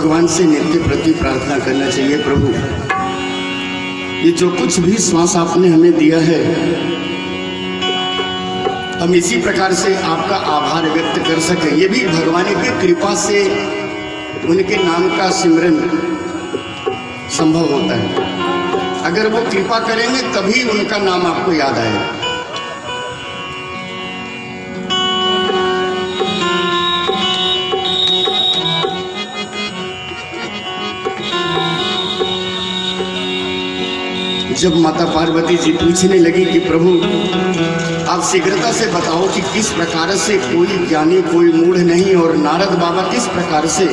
भगवान से नित्य प्रति प्रार्थना करना चाहिए, प्रभु ये जो कुछ भी श्वास आपने हमें दिया है, हम इसी प्रकार से आपका आभार व्यक्त कर सके। ये भी भगवान की कृपा से उनके नाम का सिमरन संभव होता है। अगर वो कृपा करेंगे तभी उनका नाम आपको याद आएगा। जब माता पार्वती जी पूछने लगी कि प्रभु आप शीघ्रता से बताओ कि किस प्रकार से कोई ज्ञानी कोई मूढ़ नहीं और नारद बाबा किस प्रकार से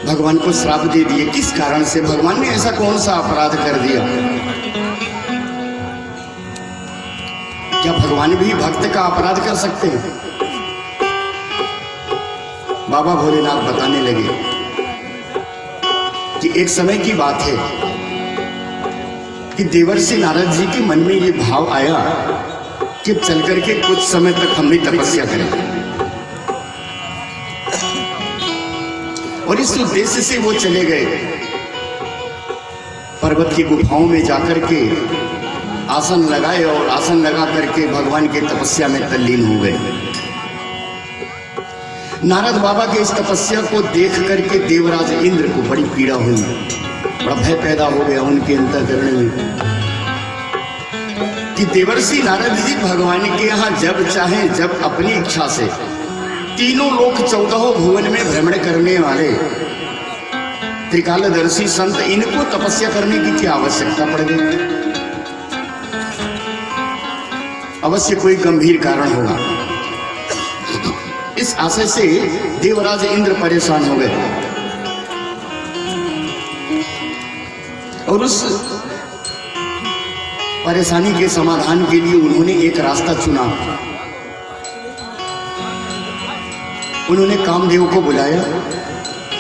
भगवान को श्राप दे दिए, किस कारण से भगवान ने ऐसा कौन सा अपराध कर दिया? क्या भगवान भी भक्त का अपराध कर सकते हैं? बाबा भोलेनाथ बताने लगे कि एक समय की बात है कि देवर्षि नारद जी के मन में ये भाव आया कि चल करके कुछ समय तक हम भी तपस्या करें, और इस उद्देश्य से वो चले गए। पर्वत की गुफाओं में जाकर के आसन लगाए और आसन लगा करके भगवान की तपस्या में तल्लीन हो गए। नारद बाबा के इस तपस्या को देख करके देवराज इंद्र को बड़ी पीड़ा हुई, बड़ा भय पैदा हो गया उनके अंतःकरण में कि देवर्षि नारद जी भगवान के यहाँ जब चाहे जब अपनी इच्छा से तीनों लोक 14 भुवन में भ्रमण करने वाले त्रिकालदर्शी संत, इनको तपस्या करने की क्या आवश्यकता पड़ गई? अवश्य कोई गंभीर कारण होगा। इस आशय से देवराज इंद्र परेशान हो गए और उस परेशानी के समाधान के लिए उन्होंने एक रास्ता चुना। उन्होंने कामदेव को बुलाया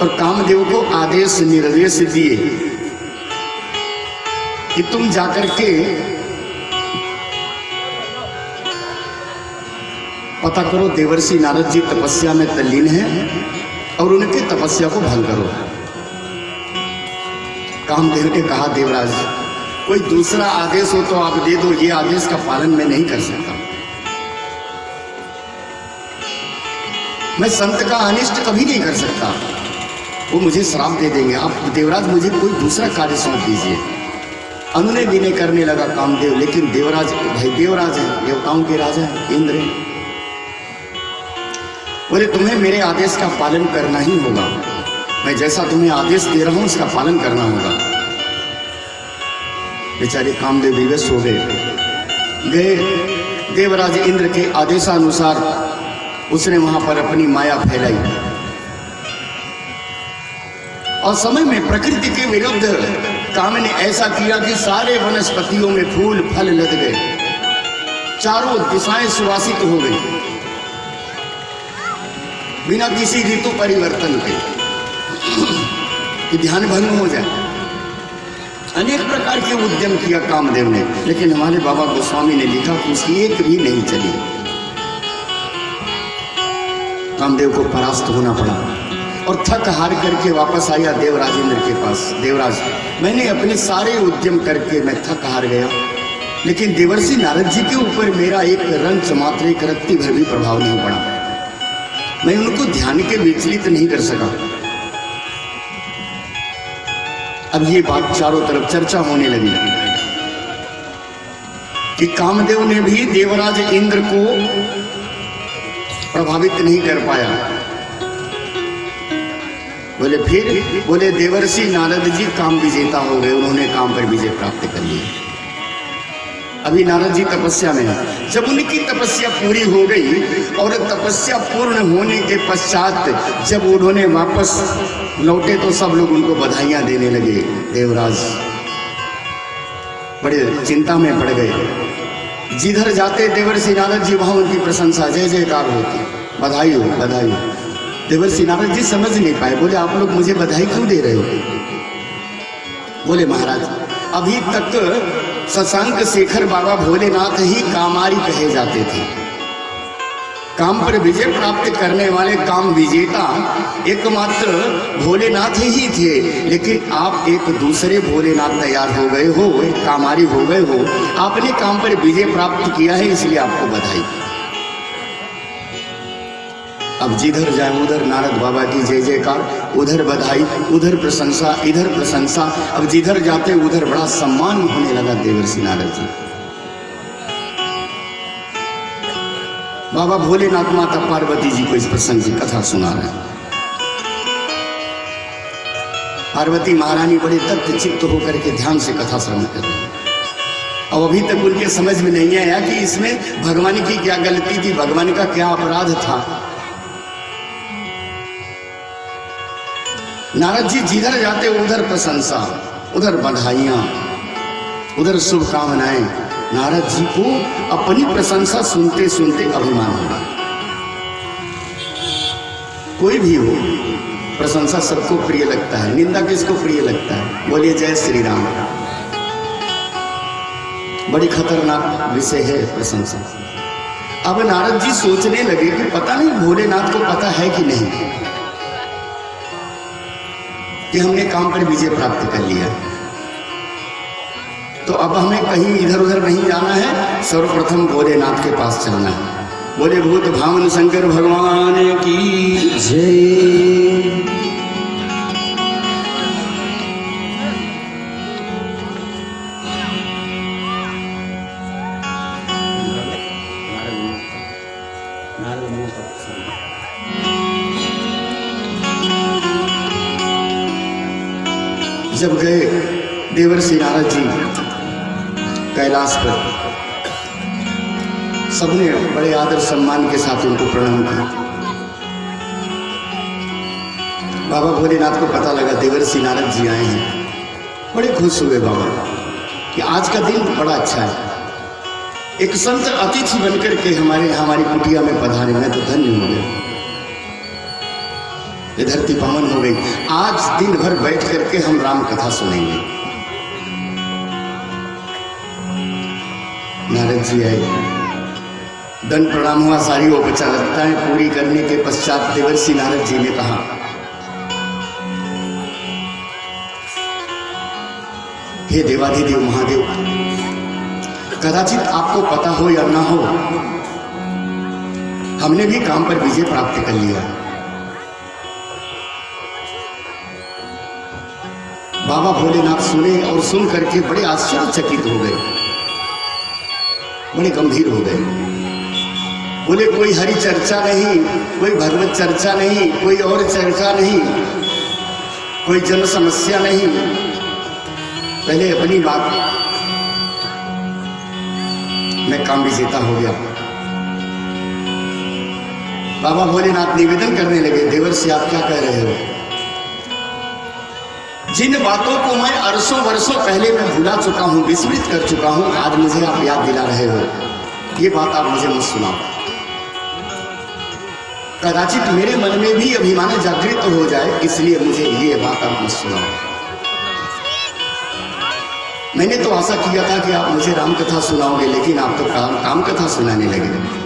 और कामदेव को आदेश निर्देश दिए कि तुम जाकर के पता करो देवर्षि नारद जी तपस्या में तल्लीन हैं और उनके तपस्या को भंग करो। कामदेव ने कहा देवराज कोई दूसरा आदेश हो तो आप दे दो, ये आदेश का पालन मैं नहीं कर सकता। मैं संत का अनिष्ट कभी नहीं कर सकता, वो मुझे श्राप दे देंगे। आप देवराज मुझे कोई दूसरा कार्य सौंप दीजिए। अनुनय विनय करने लगा कामदेव, लेकिन देवराज भाई देवराज है, देवताओं के राजा है, इंद्र है। बोले तुम्हें मेरे आदेश का पालन करना ही होगा, मैं जैसा तुम्हें आदेश दे रहा हूं उसका पालन करना होगा। बेचारे कामदेव विवश हो गए। देवराज इंद्र के आदेशानुसार उसने वहां पर अपनी माया फैलाई और समय में प्रकृति के विरुद्ध काम ने ऐसा किया कि सारे वनस्पतियों में फूल फल लद गए, चारों दिशाएं सुवासित हो गई बिना किसी ऋतु परिवर्तन के कि ध्यान भंग हो जाए। अनेक प्रकार के उद्यम किया कामदेव ने, लेकिन हमारे बाबा गोस्वामी ने लिखा कि उसकी एक भी नहीं चली। कामदेव को परास्त होना पड़ा और थक हार करके वापस आया देवराज इंद्र के पास। देवराज मैंने अपने सारे उद्यम करके मैं थक हार गया, लेकिन देवर्षि नारद जी के ऊपर मेरा एक रंच मात्र, एक रत्ती भर भी प्रभाव नहीं पड़ा। मैं उनको ध्यान के विचलित नहीं कर सका। अब ये बात चारों तरफ चर्चा होने लगी कि कामदेव ने भी देवराज इंद्र को प्रभावित नहीं कर पाया। बोले देवर्षि नारद जी काम विजेता हो गए, उन्होंने काम पर विजय प्राप्त कर ली। अभी नारद जी तपस्या में है। जब उनकी तपस्या पूरी हो गई और तपस्या पूर्ण होने के पश्चात जब उन्होंने वापस लौटे तो सब लोग उनको बधाइयां देने लगे। देवराज बड़े चिंता में पड़ गए। जिधर जाते देवर्षि नारद जी वहां उनकी प्रशंसा जय जयकार होती, बधाई हो बधाई हो। देवर्षि नारद जी समझ नहीं पाए, बोले आप लोग मुझे बधाई क्यों दे रहे हो? बोले महाराज अभी तक शशांक शेखर बाबा भोलेनाथ ही कामारी कहे जाते थे, काम पर विजय प्राप्त करने वाले काम विजेता एकमात्र भोलेनाथ ही थे, लेकिन आप एक दूसरे भोलेनाथ तैयार हो गए हो, एक कामारी हो गए हो, आपने काम पर विजय प्राप्त किया है, इसलिए आपको बधाई। अब जिधर जाए उधर नारद बाबा की जय जयकार, उधर बधाई, उधर प्रशंसा, इधर प्रशंसा। अब जिधर जाते उधर बड़ा सम्मान होने लगा देवर्षि नारद जी। बाबा भोलेनाथ माता पार्वती जी को इस प्रसंग की कथा सुना रहे हैं। पार्वती महारानी बड़े तत्व चित्त होकर के ध्यान से कथा श्रवण कर रहे हैं। अब अभी तक उनके समझ में नहीं आया कि इसमें भगवान की क्या गलती थी, भगवान का क्या अपराध था। नारद जी जिधर जाते उधर प्रशंसा, उधर बधाइयां, उधर शुभकामनाएं। नारद जी को अपनी प्रशंसा सुनते सुनते अभिमान होगा। कोई भी हो, प्रशंसा सबको प्रिय लगता है, निंदा किसको प्रिय लगता है? बोलिए जय श्री राम। बड़ी खतरनाक विषय है प्रशंसा। अब नारद जी सोचने लगे कि पता नहीं भोलेनाथ को पता है कि नहीं कि हमने काम पर विजय प्राप्त कर लिया, तो अब हमें कहीं इधर उधर नहीं जाना है, सर्वप्रथम भोलेनाथ के पास चलना है। बोले भूत भावन शंकर भगवान की जय। जब गए देवर्षि नारद जी कैलाश पर, सबने बड़े आदर सम्मान के साथ उनको प्रणाम किया। बाबा भोलेनाथ को पता लगा देवर्षि नारद जी आए हैं, बड़े खुश हुए बाबा कि आज का दिन बड़ा अच्छा है। एक संत अतिथि बनकर के हमारी कुटिया में पधारे, मैं तो धन्य हो गया, ये धरती पावन हो गई। आज दिन भर बैठ करके हम राम कथा सुनेंगे। नारद जी आए, दंड प्रणाम हुआ, सारी औपचारिकताएं पूरी करने के पश्चात देवर्षि नारद जी ने कहा, हे देवाधिदेव महादेव, कदाचित आपको पता हो या ना हो, हमने भी काम पर विजय प्राप्त कर लिया। बाबा भोलेनाथ सुने और सुन करके बड़े आश्चर्यचकित हो गए, बड़े गंभीर हो गए। बोले कोई हरि चर्चा नहीं, कोई भगवत चर्चा नहीं, कोई और चर्चा नहीं, कोई जन समस्या नहीं, पहले अपनी बात, मैं काम विजेता हो गया। बाबा भोलेनाथ निवेदन करने लगे, देवर्षि आप क्या कह रहे हो? जिन बातों को मैं अरसों वर्षों पहले मैं भुला चुका हूं, विस्मृत कर चुका हूं, आज मुझे आप याद दिला रहे हो, ये बात आप मुझे मत सुनाओ। कदाचित मेरे मन में भी अभिमान जागृत हो जाए, इसलिए मुझे ये बात आप मत सुनाओ। मैंने तो आशा किया था कि आप मुझे राम कथा सुनाओगे, लेकिन आप तो काम कथा सुनाने लगे।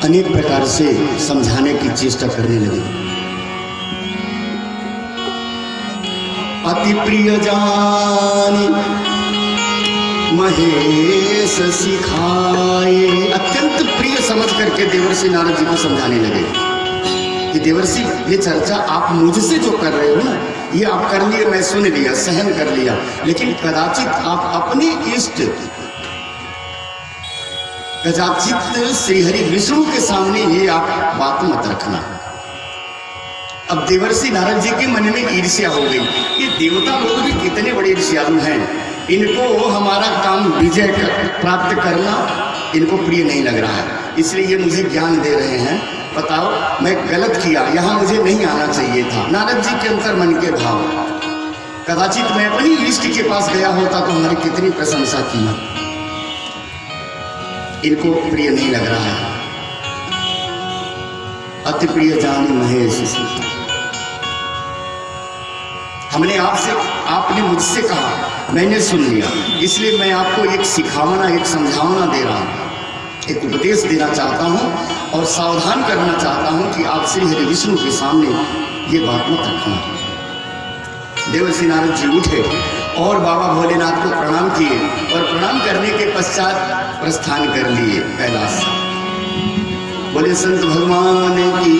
अनेक प्रकार से समझाने की चेष्टा करने लगे। अति प्रिय जानी महेश सिखाए, अत्यंत प्रिय समझ करके देवर्षि नारद जी को समझाने लगे कि देवर्षि ये चर्चा आप मुझसे जो कर रहे हो ना, ये आप कर लिए, मैं सुन लिया, सहन कर लिया, लेकिन कदाचित आप अपने इष्ट कदाचित श्रीहरि विष्णु के सामने ये आप बात मत रखना। अब देवर्षि नारद जी के मन में ईर्ष्या हो गई, ये देवता लोग भी कितने बड़े ईर्ष्यालु हैं, इनको हमारा काम विजय प्राप्त करना इनको प्रिय नहीं लग रहा है, इसलिए ये मुझे ज्ञान दे रहे हैं। बताओ मैं गलत किया, यहाँ मुझे नहीं आना चाहिए था। नारद जी के अंतर मन के भाव, कदाचित मैं अपनी इष्ट के पास गया होता तो हमारी कितनी प्रशंसा की, इनको प्रिय नहीं लग रहा है। अति प्रिय जानी महेश, हमने आपने मुझसे कहा, मैंने सुन लिया, इसलिए मैं आपको एक सिखावना, एक समझावना दे रहा हूँ, एक उपदेश देना चाहता हूँ और सावधान करना चाहता हूँ कि आप श्री हरि विष्णु के सामने ये बात मत रखना। देवर्षि नारद जी उठे और बाबा भोलेनाथ को प्रणाम किए और प्रणाम करने के पश्चात प्रस्थान कर लिए कैलाश। बोले संत भगवान की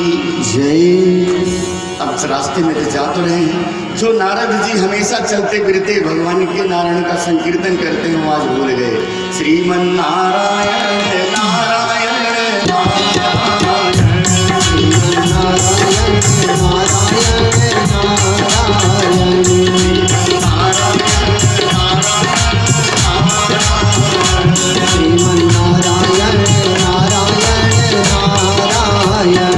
जय। अब रास्ते में तो जा तो रहे हैं, जो नारद जी हमेशा चलते फिरते भगवान के नारायण का संकीर्तन करते हैं वो आज भूल गए। श्रीमन नारायण नारायण नारायण, श्रीमन नारायण नारायण नारायण, श्रीमन नारायण नारायण नारायण,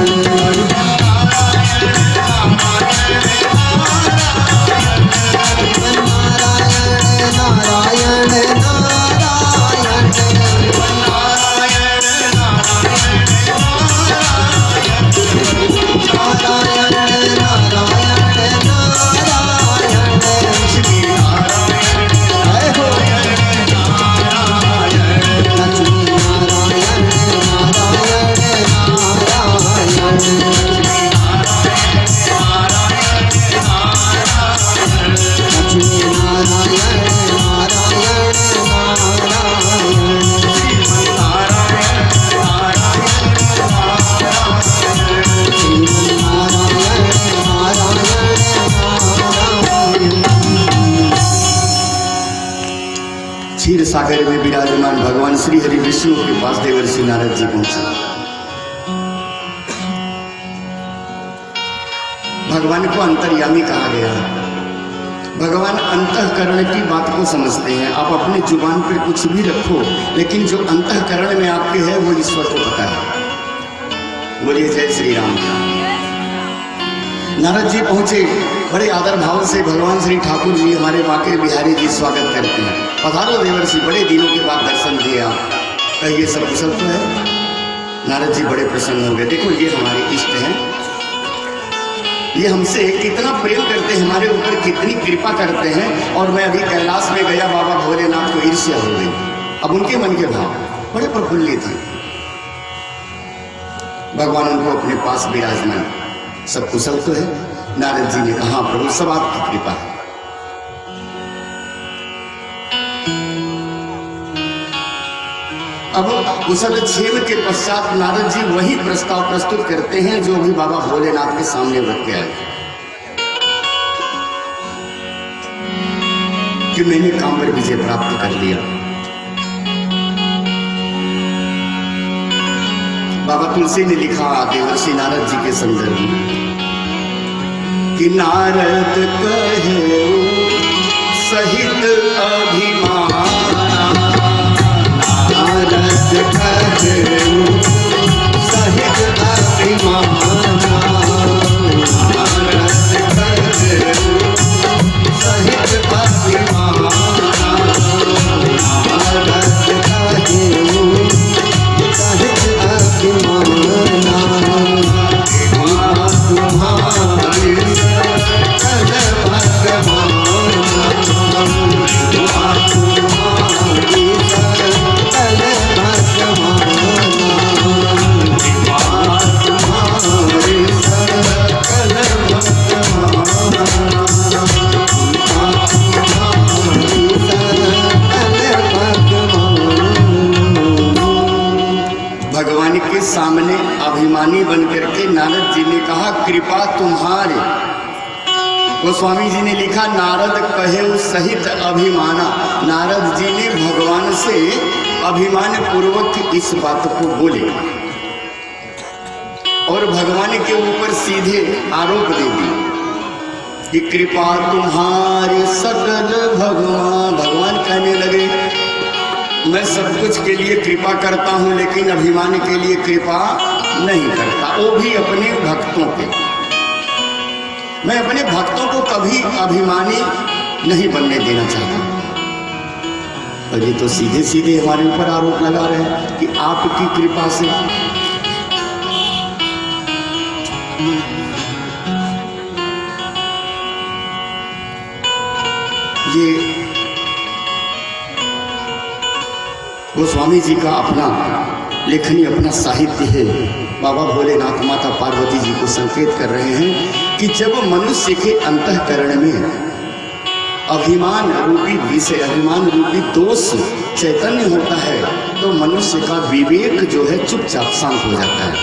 क्षीर सागर में विराजमान भगवान श्री हरि विष्णु के पास देवर्षि नारद जी पहुंचे। भगवान को अंतर्यामी कहा गया। भगवान अंतःकरण की बात को समझते हैं। आप अपने जुबान पर कुछ भी रखो, लेकिन जो अंतःकरण में आपके है वो ईश्वर को पता है। बोलिए जय श्री राम। नारद जी पहुंचे, बड़े आदर भाव से भगवान श्री ठाकुर जी हमारे बांके बिहारी जी स्वागत करते हैं। पधारो देवर्षि, बड़े दिनों के बाद दर्शन दिए आप, कहिए सब कुशल तो है। नारद जी बड़े प्रसन्न हो गए। देखो ये हमारे इष्ट हैं, ये हमसे कितना प्रेम करते हैं, हमारे ऊपर कितनी कृपा करते हैं। और मैं अभी कैलाश में गया, बाबा भोलेनाथ को ईर्ष्या हो गई। अब उनके मन के भाव बड़े प्रफुल्लित हैं। भगवान उनको अपने पास विराजमान, सब कुशल तो है। नारद जी ने कहा प्रभु सब आपकी कृपा है। अब कुशल क्षेम के पश्चात नारद जी वही प्रस्ताव प्रस्तुत करते हैं जो अभी बाबा भोलेनाथ के सामने रख के आए कि मैंने काम पर विजय प्राप्त कर लिया। बाबा तुलसी ने लिखा देवर्षि नारद जी के संदर्भ में कि नारद कहे सहित अभिमाना, नारद कहे सहित अभिमाना, नारद कहे सहित अभिमाना, नारद कहे सहित अभिमाना, तुम्हारी भगवान के सामने अभिमानी बनकर के नारद जी ने कहा कृपा तुम्हारे। गोस्वामी जी ने लिखा नारद कहे सहित अभिमाना। नारद जी ने भगवान से अभिमान पूर्वक इस बात को बोले और भगवान के ऊपर सीधे आरोप दे दी कि कृपा तुम्हारे सकल भगवान। भगवान कहने लगे मैं सब कुछ के लिए कृपा करता हूं, लेकिन अभिमान के लिए कृपा नहीं करता, वो भी अपने भक्तों पे। मैं अपने भक्तों को कभी अभिमानी नहीं बनने देना चाहता। और ये तो सीधे सीधे हमारे ऊपर आरोप लगा रहे हैं कि आपकी कृपा से। ये गोस्वामी जी का अपना लेखनी, अपना साहित्य है। बाबा भोलेनाथ माता पार्वती जी को संकेत कर रहे हैं कि जब मनुष्य के अंतःकरण में अभिमान रूपी विषय, अभिमान रूपी दोष चैतन्य होता है तो मनुष्य का विवेक जो है चुपचाप शांत हो जाता है।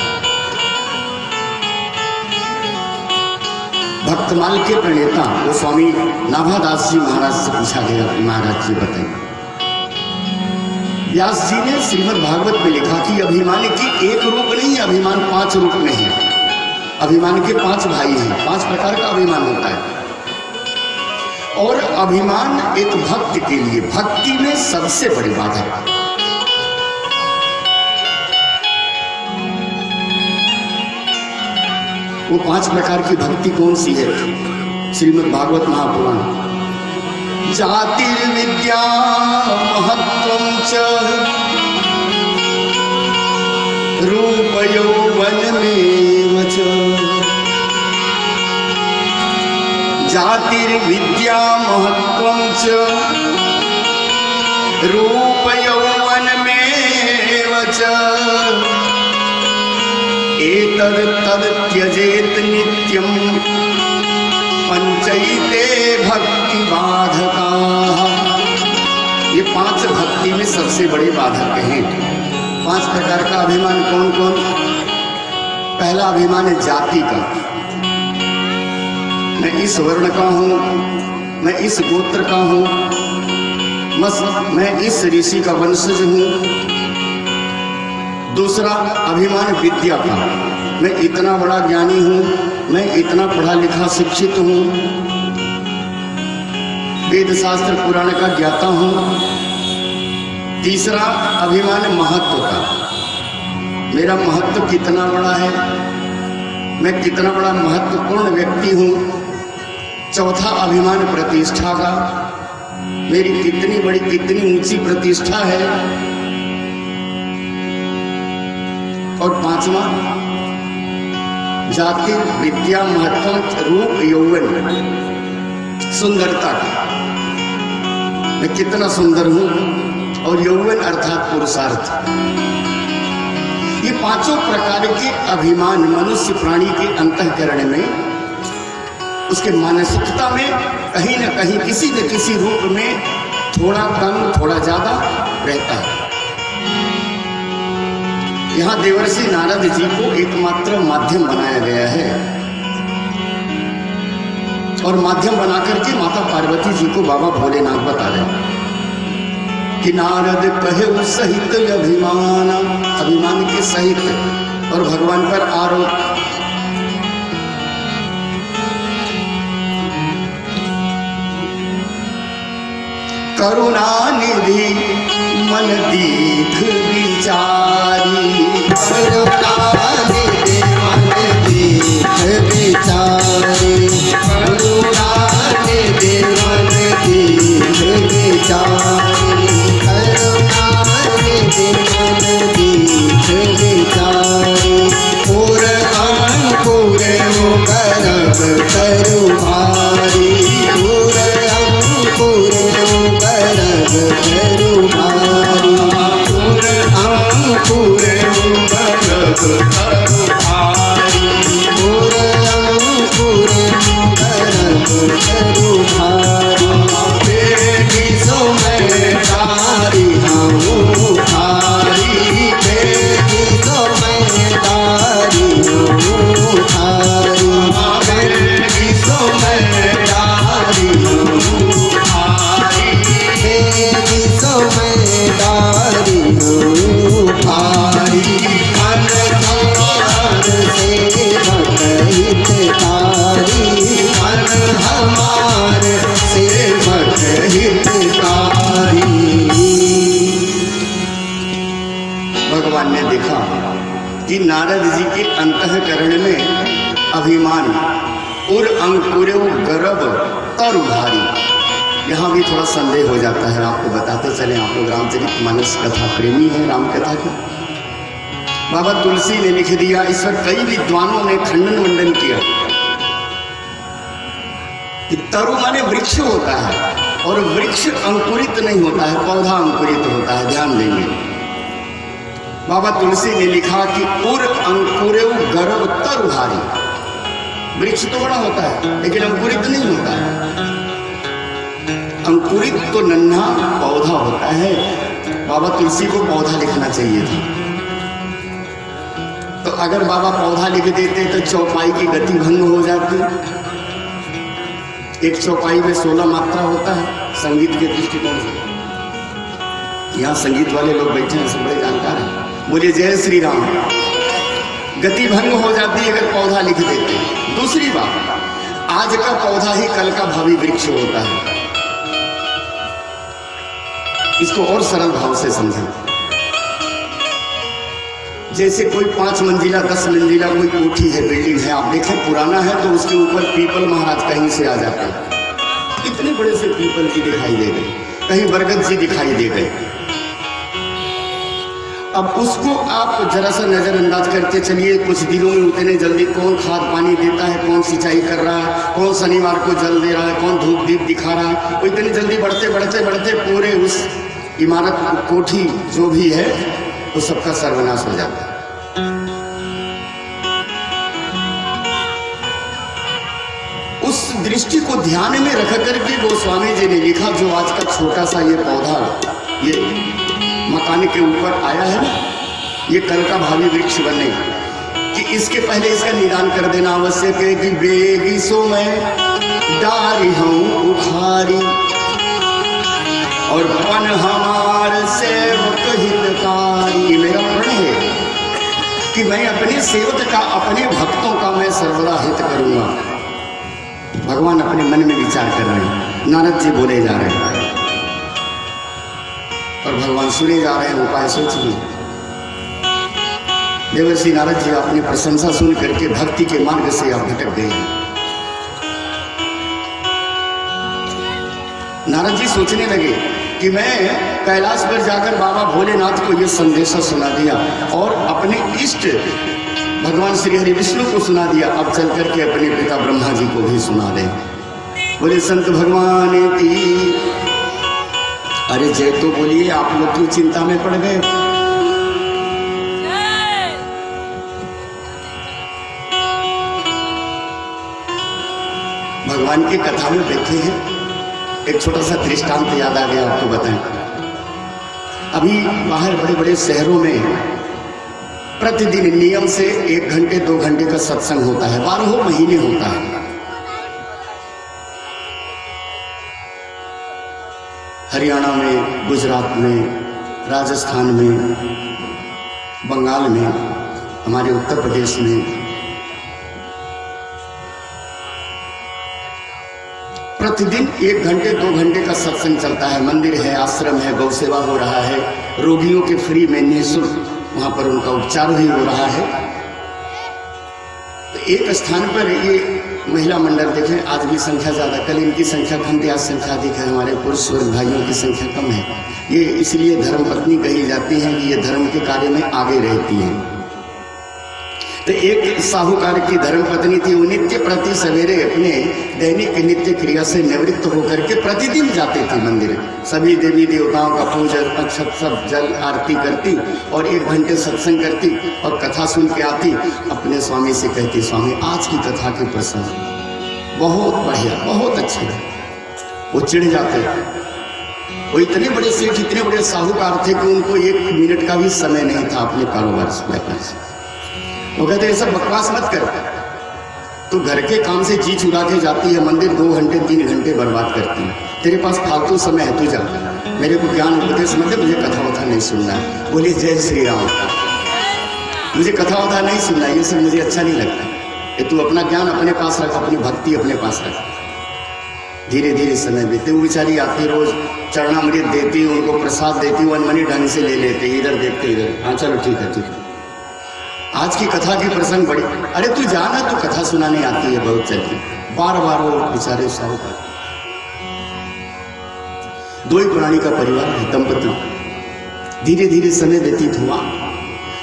भक्तमाल के प्रणेता गोस्वामी नाभादास जी महाराज से पूछा गया, महाराज जी बताइए, व्यास जी ने श्रीमद् भागवत में लिखा कि अभिमान की एक रूप नहीं है, अभिमान 5 रूप में है। अभिमान के 5 भाई हैं, 5 प्रकार का अभिमान होता है। और अभिमान एक भक्त के लिए भक्ति में सबसे बड़ी बात है। वो 5 प्रकार की भक्ति कौन सी है? श्रीमद् भागवत महापुराण, जातिर्विद्या महत्वं च रूप यौवनमेव च, जातिर्विद्या महत्वं च रूप यौवनमेव च, एतद् तद् त्यजेत नित्यं पंचैते भक्ति बाधका। ये 5 भक्ति में सबसे बड़े बाधक हैं। 5 प्रकार का अभिमान कौन कौन? पहला अभिमान है जाति का, मैं इस वर्ण का हूँ, मैं इस गोत्र का हूँ, मैं इस ऋषि का वंशज हूँ। दूसरा अभिमान विद्या का, मैं इतना बड़ा ज्ञानी हूँ, मैं इतना पढ़ा लिखा शिक्षित हूँ, वेद शास्त्र पुराण का ज्ञाता हूँ। तीसरा अभिमान महत्व का, मेरा महत्व कितना बड़ा है, मैं कितना बड़ा महत्वपूर्ण व्यक्ति हूँ। चौथा अभिमान प्रतिष्ठा का, मेरी कितनी बड़ी कितनी ऊंची प्रतिष्ठा है। और 5वां जाति विद्या महत्व रूप यौवन, सुंदरता का, मैं कितना सुंदर हूं। और यौवन अर्थात पुरुषार्थ। ये 5 प्रकार के अभिमान मनुष्य प्राणी के अंतःकरण में, उसके मानसिकता में कहीं न कहीं किसी न किसी रूप में थोड़ा कम थोड़ा ज्यादा रहता है। यहाँ देवर्षि नारद जी को एकमात्र माध्यम बनाया गया है और माध्यम बना करके माता पार्वती जी को बाबा भोलेनाथ बता रहे हैं कि नारद कहे सहित अभिमान, अभिमान के सहित और भगवान पर आरोप। करुणा निधि मन दीख विचारी, करुणा निधि मन दीख विचारी, करुणा निधि मन दीख विचारी, करुणा निधि मन दीख विचारी। पूर अंकुर मुकरब करु भारी, पूर अंकुर मुकरब करु भारी, पूर अंकुर मुकरब करु भारी, पूर अंकुर मुकरब करु भारी। बेगी सो मैं तारी हूँ थारी, बेगी सो मैं तारी हूँ थारी, बेगी सो मैं तारी हूँ थारी, बेगी सो मैं तारी हूँ थारी। मन हमार से मत तारी, मन हमार से मत तारी। भगवान ने देखा कि नारद जी के अंतःकरण में अभिमान और अंकुर गर्भ तरु भारी। यहाँ भी थोड़ा संदेह हो जाता है, आपको बताते चले, आप लोग रामचरितमानस कथा प्रेमी हैं राम कथा के। बाबा तुलसी ने लिख दिया, इस पर कई विद्वानों ने खंडन मंडन किया कि तरु माने वृक्ष होता है और वृक्ष अंकुरित नहीं होता है, पौधा अंकुरित होता है। ध्यान देंगे, बाबा तुलसी ने लिखा कि उर अंकुरेव गर्भ तरुहारी। वृक्ष तो बड़ा होता है लेकिन अंकुरित नहीं होता है। अंकुरित तो नन्हा पौधा होता है। बाबा तुलसी को पौधा लिखना चाहिए था। तो अगर बाबा पौधा लिख देते तो चौपाई की गति भंग हो जाती। एक चौपाई में 16 मात्रा होता है संगीत के दृष्टिकोण से। यहाँ संगीत वाले लोग बैठे हैं, सब बड़े जानकार हैं। बोलिए जय श्री राम। गति भंग हो जाती अगर पौधा लिख देते। दूसरी बात, आज का पौधा ही कल का भावी वृक्ष होता है। इसको और सरल भाव से समझें। जैसे कोई 5 मंजिला 10 मंजिला कोई कोठी है, बिल्डिंग है, आप देखें पुराना है तो उसके ऊपर पीपल महाराज कहीं से आ जाते हैं। इतने बड़े से पीपल जी दिखाई दे गए, कहीं बरगद जी दिखाई दे गए। अब उसको आप जरा सा नजरअंदाज करते चलिए, कुछ दिनों में उतने जल्दी कौन खाद पानी देता है, कौन सिंचाई कर रहा है, कौन शनिवार को जल दे रहा है, कौन धूप दीप दिखा रहा है, वो इतनी जल्दी बढ़ते बढ़ते बढ़ते पूरे उस इमारत कोठी जो भी है वो सबका सर्वनाश हो जाता है। उस दृष्टि को ध्यान में रख करके गोस्वामी जी ने लिखा, जो आज का छोटा सा ये पौधा ये मकान के ऊपर आया है ना, ये कल का भावी वृक्ष बने, कि इसके पहले इसका निदान कर देना आवश्यक है कि बेगी सो मैं डारी हूँ उखारी और पन हमार सेवक हितकारी। मेरा प्रण है कि मैं अपने सेवक का, अपने भक्तों का मैं सर्वदा हित करूंगा। भगवान अपने मन में विचार कर रहे हैं, नारद जी बोले जा रहे हैं और भगवान सुने जा रहे हैं। उपाय सोचिए। देवर्षि नारद जी अपनी प्रशंसा सुन करके भक्ति के मार्ग से आप भटक गए। नारद जी सोचने लगे कि मैं कैलाश पर जाकर बाबा भोलेनाथ को यह संदेशा सुना दिया और अपने इष्ट भगवान श्री हरि विष्णु को सुना दिया, अब चल करके अपने पिता ब्रह्मा जी को भी सुना दे। बोले संत भगवान की। अरे जय तो बोलिए, आप लोग क्यों चिंता में पड़ गए? भगवान की कथा में बैठे हैं। एक छोटा सा दृष्टांत याद आ गया आपको बताएं। अभी बाहर बड़े बड़े शहरों में प्रतिदिन नियम से 1 घंटे 2 घंटे का सत्संग होता है, 12 महीने होता है। हरियाणा में, गुजरात में, राजस्थान में, बंगाल में, हमारे उत्तर प्रदेश में प्रतिदिन 1 घंटे 2 घंटे का सत्संग चलता है। मंदिर है, आश्रम है, गौ सेवा हो रहा है, रोगियों के फ्री में निःशुल्क वहां पर उनका उपचार भी हो रहा है। तो एक स्थान पर ये महिला मंडल देखें, आज भी संख्या ज्यादा, कल इनकी संख्या कम थी, आज संख्या अधिक है। हमारे पुरुष वर्ग भाइयों की संख्या कम है। ये इसलिए धर्मपत्नी कही जाती हैं कि ये धर्म के कार्य में आगे रहती हैं। तो एक साहूकार की धर्मपत्नी थी, वो नित्य प्रति सवेरे अपने दैनिक नित्य क्रिया से निवृत्त होकर के प्रतिदिन जाती थी मंदिर। सभी देवी देवताओं का पूजन अक्षत सब जल आरती करती और 1 घंटे सत्संग करती और कथा सुन के आती। अपने स्वामी से कहती, स्वामी आज की कथा के प्रसंग बहुत बढ़िया, बहुत अच्छे। वो चिढ़ जाते। वो इतने बड़े सेठ, इतने बड़े साहूकार थे कि उनको 1 मिनट का भी समय नहीं था अपने कारोबार से। वो कहते ऐसा बकवास मत कर, तू घर के काम से जी चुरा के जाती है, मंदिर 2 घंटे 3 घंटे बर्बाद करती है, तेरे पास फालतू समय है, तू जा, मेरे को ज्ञान उपदेश मत दे, मुझे कथा वथा नहीं सुनना है। बोली जय श्री राम। मुझे कथा वथा नहीं सुनना, ये सब मुझे अच्छा नहीं लगता। ये तू अपना ज्ञान अपने पास रख, अपनी भक्ति अपने पास रख। धीरे धीरे समय बीते। वो बेचारी आती, रोज चरणामृत देती, उनको प्रसाद देती, वो अनमनी ढंग से ले लेते, इधर देखते इधर, हाँ चलो ठीक है ठीक है। आज की कथा की प्रसंग बड़ी, अरे तू जाना, तो कथा सुनाने आती है बहुत चलती। बार बार वो बेचारे साहूकार। 2 ही प्राणी का परिवार है, दंपति। धीरे धीरे समय व्यतीत हुआ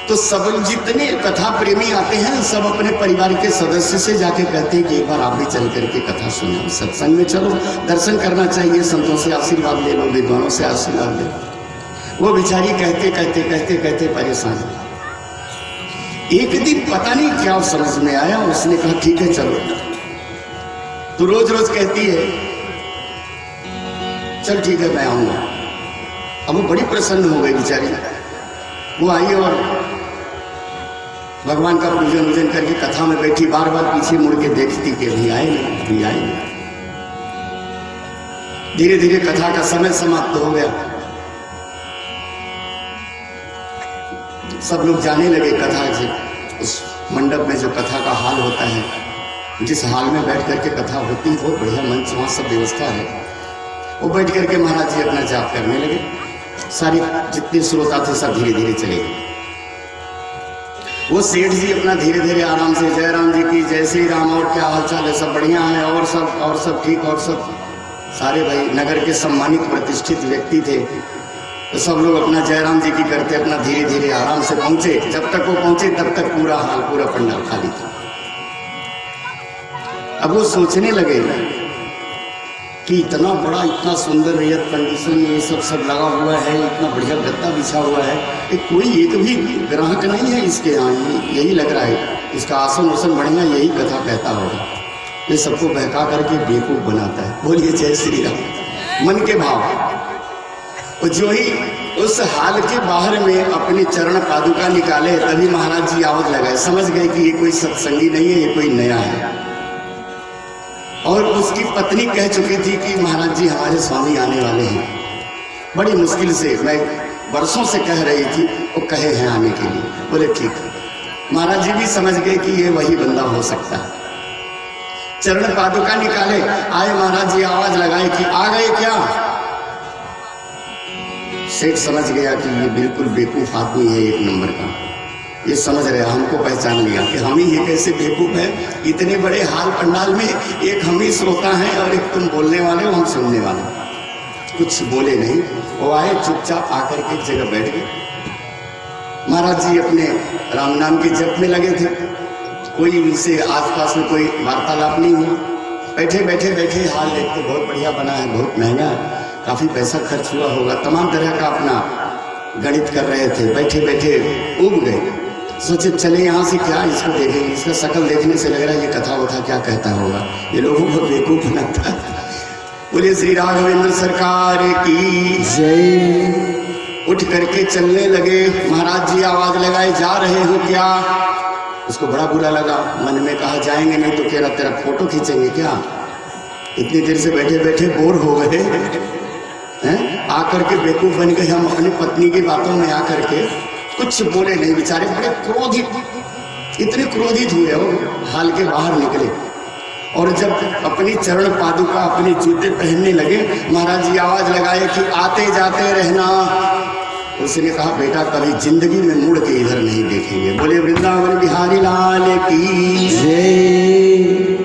तो सब जितने कथा प्रेमी आते हैं सब अपने परिवार के सदस्य से जाके कहते हैं कि एक बार आप भी चल करके कथा सुनो, सत्संग में चलो, दर्शन करना चाहिए, संतों से आशीर्वाद ले लो, विद्वानों से आशीर्वाद ले लो। वो बेचारी कहते कहते कहते कहते परेशान। एक दिन पता नहीं क्या समझ में आया, उसने कहा ठीक है चलो। तो रोज रोज कहती है चल ठीक है मैं आऊंगा। अब वो बड़ी प्रसन्न हो गई बेचारी। वो आई और भगवान का पूजन वूजन करके कथा में बैठी, बार बार पीछे मुड़ के देखती कि अभी आए नहीं, अभी आए नहीं। धीरे धीरे कथा का समय समाप्त हो गया। सब लोग जाने लगे कथा से। उस मंडप में जो कथा का हाल होता है, जिस हाल में बैठ करके कथा होती है, बहुत बढ़िया मंच, वहाँ सब व्यवस्था है। वो बैठ करके महाराज जी अपना जाप करने लगे। सारे जितने श्रोता थे सब धीरे धीरे चले गए। वो सेठ जी अपना धीरे धीरे आराम से जय राम जी की, जय श्री राम, और क्या हालचाल है, सब बढ़िया है, और सब ठीक, और सब सारे भाई नगर के सम्मानित प्रतिष्ठित व्यक्ति थे। तो सब लोग अपना जय राम जी की करते अपना धीरे धीरे आराम से पहुंचे। जब तक वो पहुंचे तब तक पूरा हाल, पूरा पंडाल खाली था। अब वो सोचने लगे कि इतना बड़ा, इतना सुंदर रेत कंडीशन, ये सब लगा हुआ है, इतना बढ़िया गद्दा बिछा हुआ है, कि कोई एक भी ग्राहक नहीं है इसके यहाँ। यही लग रहा है इसका आसन उसन बढ़िया, यही कथा कहता होगा। ये सबको बहका करके बेवकूफ बनाता है। बोलिए जय श्री राम। मन के भाव। और जो ही उस हाल के बाहर में अपने चरण पादुका निकाले, तभी महाराज जी आवाज लगाए। समझ गए कि ये कोई सत्संगी नहीं है, ये कोई नया है। और उसकी पत्नी कह चुकी थी कि महाराज जी हमारे स्वामी आने वाले हैं। बड़ी मुश्किल से, मैं वर्षों से कह रही थी, वो कहे हैं आने के लिए। बोले ठीक है। महाराज जी भी समझ गए कि ये वही बंदा हो सकता है। चरण पादुका निकाले, आए महाराज जी, आवाज लगाए कि आ गए क्या। सेठ समझ गया कि ये बिल्कुल बेवकूफ आदमी है, एक नंबर का। ये समझ रहे, हमको पहचान लिया कि हम ही ये कैसे बेवकूफ है। इतने बड़े हाल पंडाल में एक हम ही श्रोता हैं और एक तुम बोलने वाले हो, हम सुनने वाले। कुछ बोले नहीं। वो आए, चुपचाप आकर के एक जगह बैठ गए। महाराज जी अपने राम नाम के जप में लगे थे। कोई उनसे आसपास में कोई वार्तालाप नहीं हुआ। बैठे बैठे बैठे हाल देखते, बहुत बढ़िया बना है, बहुत महंगा, काफी पैसा खर्च हुआ होगा। तमाम तरह का अपना गणित कर रहे थे। बैठे बैठे उब गए। सोचे चले यहाँ से क्या इसको देखेंगे, इसका शकल देखने से लग रहा है ये कथा वथा क्या कहता होगा, ये लोगों को बेवकूफ बनाता है। बोले श्री राघवेंद्र सरकार की जय। उठ करके चलने लगे। महाराज जी आवाज लगाए, जा रहे हो क्या। उसको बड़ा बुरा लगा। मन में कहा जाएंगे नहीं तो कह रहा तेरा फोटो खींचेंगे क्या। इतनी देर से बैठे बैठे बोर हो गए हैं, आकर के बेवकूफ बन गए हम अपनी पत्नी की बातों में। आकर के कुछ बोले नहीं, बेचारे बड़े क्रोधित, इतने क्रोधित हुए हो। हाल के बाहर निकले और जब अपनी चरण पादुका, अपने जूते पहनने लगे, महाराज जी आवाज लगाए कि आते जाते रहना। उसने कहा बेटा कभी जिंदगी में मुड़ के इधर नहीं देखेंगे। बोले वृंदावन बिहारी लाल की जय।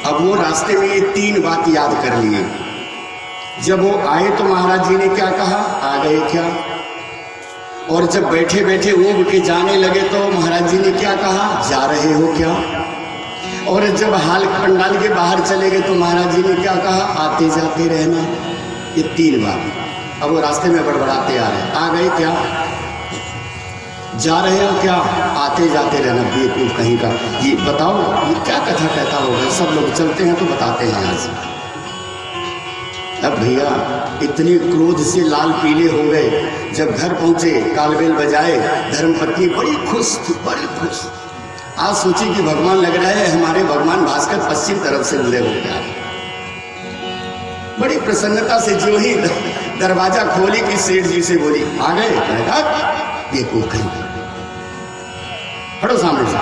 अब वो रास्ते में ये 3 बात याद कर लिए। जब वो आए तो महाराज जी ने क्या कहा, आ गए क्या। और जब बैठे बैठे ऊब के जाने लगे तो महाराज जी ने क्या कहा, जा रहे हो क्या। और जब हाल पंडाल के बाहर चले गए तो महाराज जी ने क्या कहा, आते जाते रहना। ये 3 बात। अब वो रास्ते में बड़बड़ाते आ रहे, आ गए क्या, जा रहे हो क्या, आते जाते रहना। बेवकूफ कहीं का, ये बताओ ये क्या कथा कहता होगा। सब लोग चलते हैं तो बताते हैं यहाँ से। अब भैया इतने क्रोध से लाल पीले हो गए। जब घर पहुंचे, कालबेल बजाए, धर्मपत्नी बड़ी खुश थी, बड़ी खुश। आज सोची कि भगवान लग रहा है हमारे भगवान भास्कर पश्चिम तरफ से उदय हो गया। बड़ी प्रसन्नता से जो ही दरवाजा खोली कि सेठ जी से बोली, आ गए। ये कहीं हटो सामने से।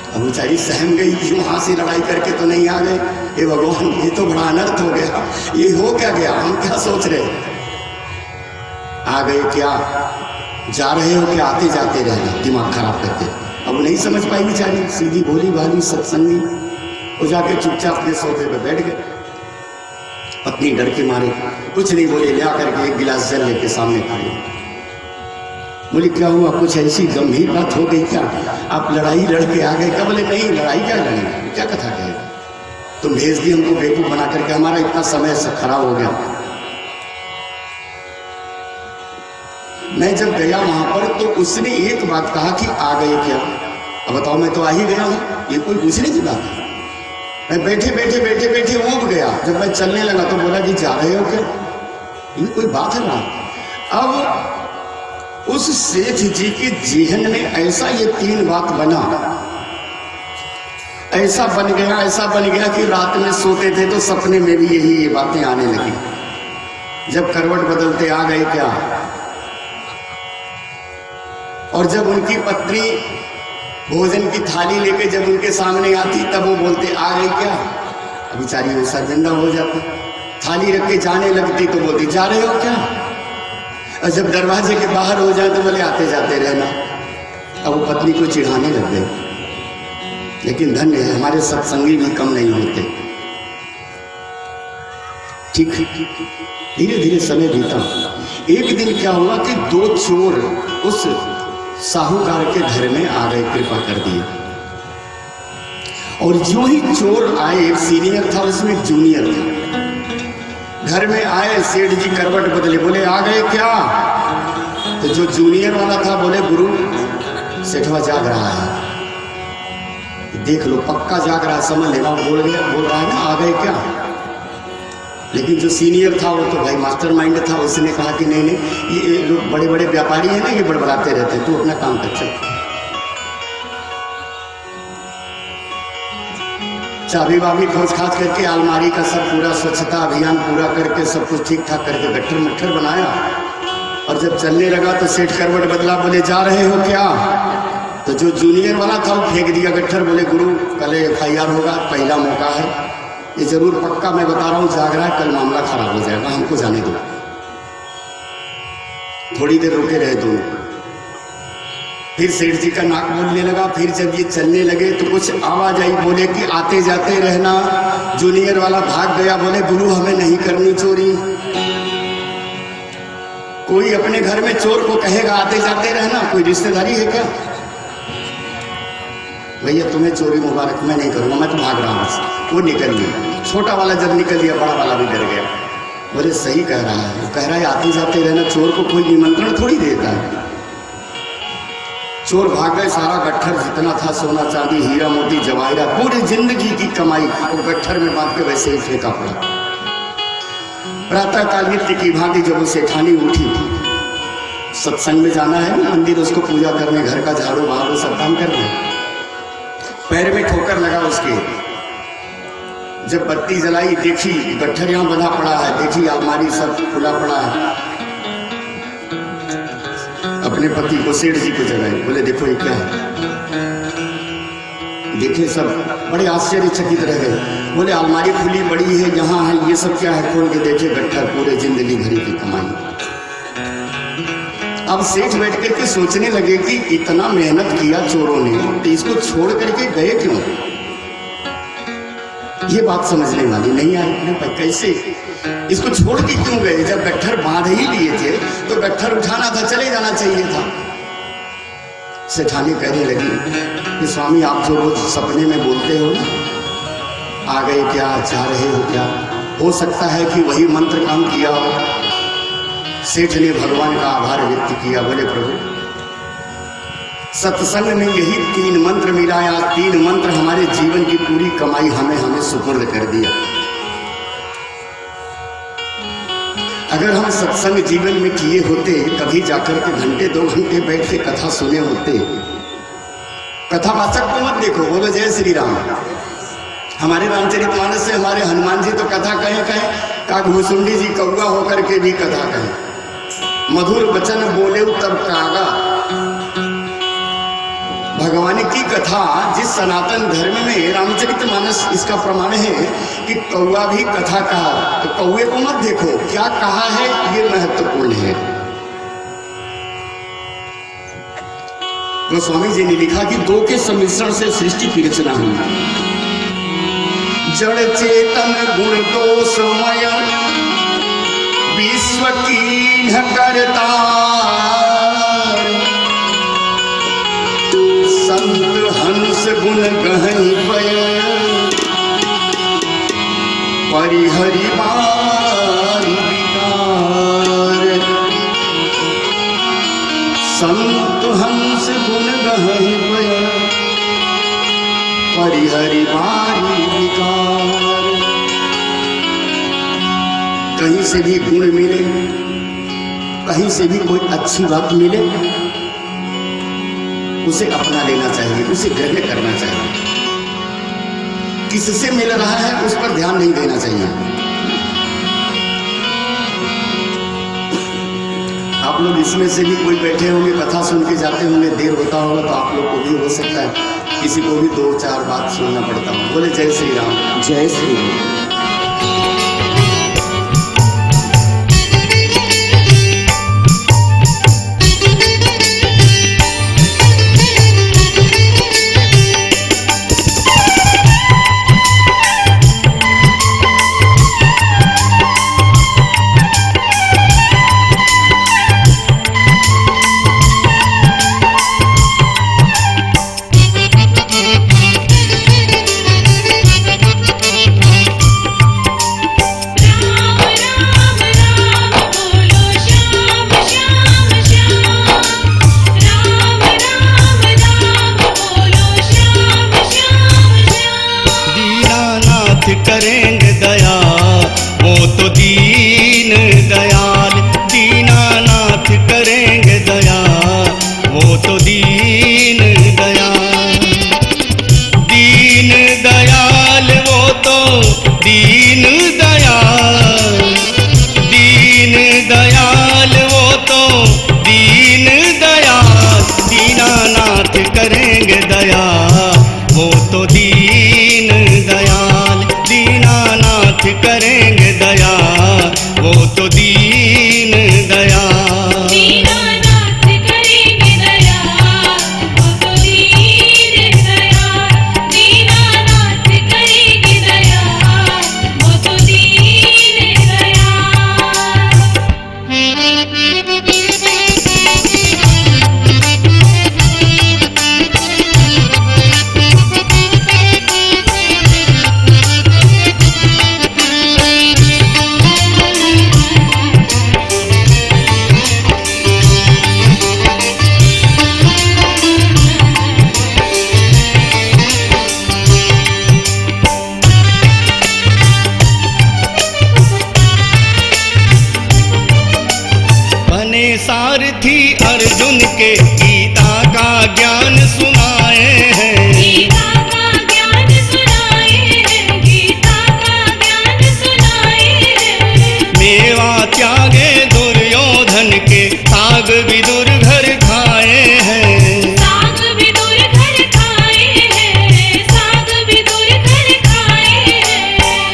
अब बेचारी सहम गई कि वहां से लड़ाई करके तो नहीं आ गए। ये भगवान, ये तो बड़ा अनर्थ हो गया, ये हो क्या गया, हम क्या सोच रहे। आ गए क्या, जा रहे हो क्या, आते जाते रहना, दिमाग खराब करके। अब नहीं समझ पाई बेचारी, सीधी भोली भाली सत्संगी। वो जाके चुपचाप अपने सोफे पे बैठ गए। पत्नी डर के मारे कुछ नहीं बोले, ले आकर के एक गिलास जल लेके सामने खड़ी। बोले क्या हुआ, कुछ ऐसी गंभीर बात हो गई क्या, आप लड़ाई लड़के आ गए क्या? बोले नहीं, लड़ाई क्या लड़ी, क्या कथा कहे, तुम भेज दी हमको बेवकूफ बना करके, हमारा इतना समय सब खराब हो गया। मैं जब गया वहां पर तो उसने एक बात कहा कि आ गए क्या। अब बताओ, मैं तो आ ही गया हूं, ये कोई पूछने की बात है। मैं बैठे बैठे बैठे बैठे ऊब गया। जब मैं चलने लगा तो बोला कि जा रहे हो क्या, ये कोई बात है ना। अब उस सेठ जी के जेहन में ऐसा ये 3 बात बना, ऐसा बन गया कि रात में सोते थे तो सपने में भी यही ये बातें आने लगी। जब करवट बदलते आ गए क्या, और जब उनकी पत्नी भोजन की थाली लेके जब उनके सामने आती तब वो बोलते आ गई क्या। अब बेचारी वो शर्मिंदा हो जाती, थाली रख के जाने लगती तो बोलती जा रहे हो क्या। और जब दरवाजे के बाहर हो जाए तो बोले आते जाते रहना। अब वो पत्नी को चिढ़ाने लग गए। लेकिन धन्य है, हमारे सत्संगी भी कम नहीं होते। ठीक धीरे धीरे समय बीता। एक दिन क्या हुआ कि 2 चोर उस साहूकार के घर में आ गए, कृपा कर दिए। और जो ही चोर आए, एक सीनियर था उसमें एक जूनियर था। घर में आए, सेठ जी करवट बदले, बोले आ गए क्या। तो जो जूनियर वाला था बोले गुरु सेठवा जाग रहा है, देख लो पक्का जाग रहा है, समझ लेना। बोल रहा है ना आ गए क्या। लेकिन जो सीनियर था वो तो भाई मास्टरमाइंड था, उसने कहा कि नहीं ये लोग बड़े बड़े व्यापारी हैं ना, ये बड़बड़ाते रहते हैं, तू अपना काम कर चल। चाबी वाबी खोज खाज करके अलमारी का सब पूरा स्वच्छता अभियान पूरा करके सब कुछ ठीक ठाक करके गट्ठर मट्ठर बनाया। और जब चलने लगा तो सेठ करवट बदला, बोले जा रहे हो क्या। तो जो जूनियर वाला था वो फेंक दिया गट्ठर, बोले गुरु कल FIR होगा, पहला मौका है, ये जरूर पक्का मैं बता रहा हूं जाग रहा है, कल मामला खराब हो जाएगा, हमको जाने दो। थोड़ी देर रुके रहे दोनों। फिर सेठ जी का नाक बोलने लगा। फिर जब ये चलने लगे तो कुछ आवाज आई, बोले कि आते जाते रहना। जूनियर वाला भाग गया, बोले गुरु हमें नहीं करनी चोरी। कोई अपने घर में चोर को कहेगा आते जाते रहना, कोई रिश्तेदारी है क्या। भैया तुम्हें चोरी मुबारक, मैं नहीं करूंगा, मैं तो भाग रहा हूं। वो निकल गया। छोटा वाला जब निकल गया, बड़ा वाला भी डर गया। बोले सही कह रहा है, वो कह रहा है आते जाते रहना, चोर को कोई निमंत्रण थोड़ी देता है। चोर भाग गए, सारा गट्ठर जितना था सोना चांदी हीरा मोती जवाहरात पूरी जिंदगी की कमाई वो गट्ठर में बांध के वैसे ही फेंका पड़ा। प्रातः काल नित्य की भांति जब वो सेठानी उठी, सत्संग में जाना है ना, मंदिर उसको पूजा करने, घर का झाड़ू बहारू सब काम करना है। पैर में ठोकर लगा उसके। जब बत्ती जलाई देखी गट्ठर यहाँ बंधा पड़ा है, देखी अलमारी सब खुला पड़ा है। अपने पति को सेठ जी को जगाए, बोले देखो ये क्या है। देखे सब बड़े आश्चर्यचकित रह गए। बोले अलमारी खुली बड़ी है, यहाँ है, ये सब क्या है। खोल के देखे गट्ठर पूरे जिंदगी भरी की कमाई। अब सेठ बैठ करके सोचने लगे कि इतना मेहनत किया चोरों ने, तो इसको छोड़ करके गए क्यों। ये बात समझने वाली नहीं आई। कैसे इसको छोड़ के क्यों गए, जब गट्ठर बांध ही लिए थे तो गट्ठर उठाना था, चले जाना चाहिए था। सेठानी कहने लगी कि स्वामी आप जो रोज सपने में बोलते हो ना, आ गए क्या, जा रहे हो क्या, हो सकता है कि वही मंत्र काम किया हो। सेठ ने भगवान का आभार व्यक्त किया। बोले प्रभु सत्संग में यही 3 मंत्र मिलाया, 3 मंत्र हमारे जीवन की पूरी कमाई हमें सुपुर्द कर दिया। अगर हम सत्संग जीवन में किए होते, कभी जाकर के घंटे 2 घंटे बैठ के कथा सुने होते। कथावाचक को मत देखो, बोलो जय श्री राम। हमारे रामचरितमानस से हमारे हनुमान जी तो कथा कहे का घुसुंडी जी कौआ होकर के भी कथा कहे। मधुर वचन बोले तब कागा। भगवान की कथा जिस सनातन धर्म में रामचरितमानस इसका प्रमाण है कि कौआ भी कथा कहा, तो कौए को मत देखो, क्या कहा है ये महत्वपूर्ण है। गोस्वामी जी ने लिखा कि 2 के सम्मिश्रण से सृष्टि की रचना हुई। जड़ चेतन गुण दोषमय विश्व की करता गुण गहई पय परिहरि बारी विकार। संत हंस गुण गहई पय परिहरि बारी विकार। कहीं से भी गुण मिले, कहीं से भी कोई अच्छी बात मिले, उसे अपना लेना चाहिए, उसे ग्रहण करना चाहिए। किससे मिल रहा है उस पर ध्यान नहीं देना चाहिए। आप लोग इसमें से भी कोई बैठे होंगे, कथा सुन के जाते होंगे, देर होता होगा तो आप लोग को भी हो सकता है किसी को भी 2-4 बात सुनना पड़ता हो। बोले जय श्री राम। जय श्री राम। करेंगे दया वो तो दीन दयाल। दीनानाथ करेंगे दया वो तो दीन दयाल। दीन दयाल वो तो दीन दयाल। दीन दयाल वो तो दीन दयाल। दीनानाथ करेंगे दया वो तो दीन दयाल। दीनानाथ करेंगे दया वो तो दीन दयाल। दीनानाथ करेंगे दया वो तो दीन दयाल। दीनानाथ करेंगे दया वो तो दीन दयाल। बने सारथी अर्जुन के गीता का ज्ञान सुनाए हैं। गीता का ज्ञान सुनाए हैं। गीता का ज्ञान सुनाए हैं। मेवा त्यागे दुर्योधन के साग विदुर घर खाए हैं। साग विदुर घर खाए हैं। साग विदुर घर खाए हैं।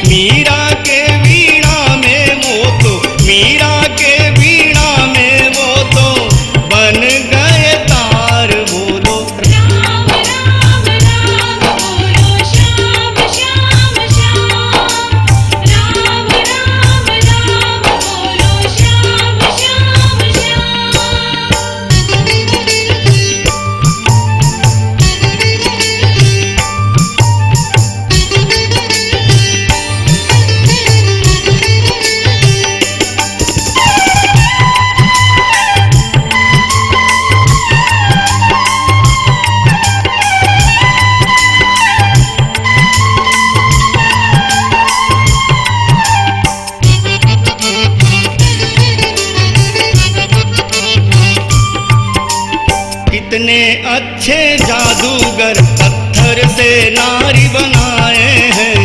मीरा के वीणा में वो तो मीरा के वीणा में वो तो बन गए तार। बोलो राम राम राम बोलो श्याम श्याम श्याम। राम राम राम बोलो श्याम श्याम श्याम। कितने अच्छे जादूगर पत्थर से नारी बनाए हैं।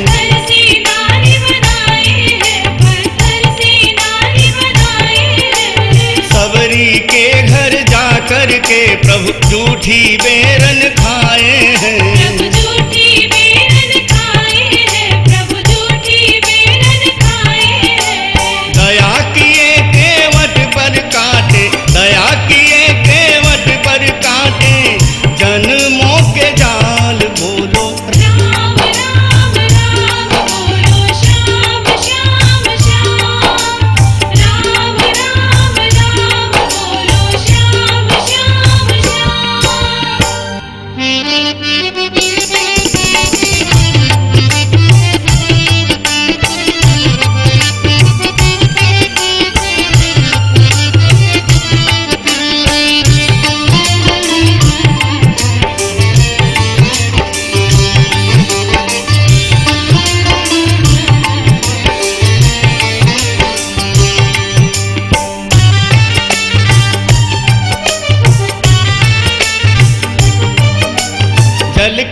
पत्थर से नारी बनाए हैं। पत्थर से नारी बनाए हैं। सबरी के घर जाकर के प्रभु झूठी बेरन खाए हैं। प्रभु झूठी बेरन खाए हैं। प्रभु झूठी बेरन खाए हैं। दया किए केवट पर काटे। दया किए केवट पर काटे जन्मों के जाल। बोलो राम राम राम बोलो श्याम श्याम श्याम। राम राम राम बोलो श्याम श्याम श्याम।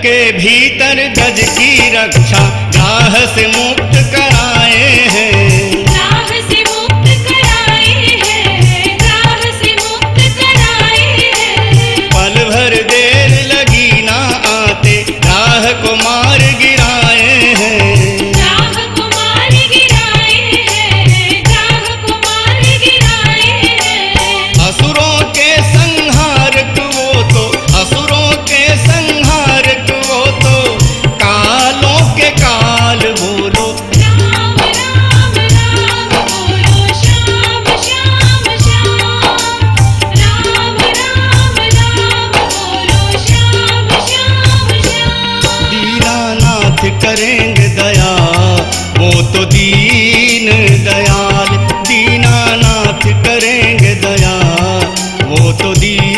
के भीतर गज की रक्षा ग्राह से मुक्त कराए हैं। ग्राह से मुक्त कराए हैं, ग्राह से मुक्त कराए हैं। पल भर देर लगी ना आते ग्राह को मार गिराए हैं। ग्राह को मार गिराए हैं, ग्राह को मार गिराए हैं। असुरों के संहारक वो तो, असुरों के संहारक वो तो, कालों के काल बोलो। राम राम राम बोलो, श्याम श्याम श्याम। राम राम राम बोलो, श्याम श्याम श्याम। दीनानाथ करेंगे दया वो तो दीन दयाल, दीनानाथ करेंगे दया वो तो दीन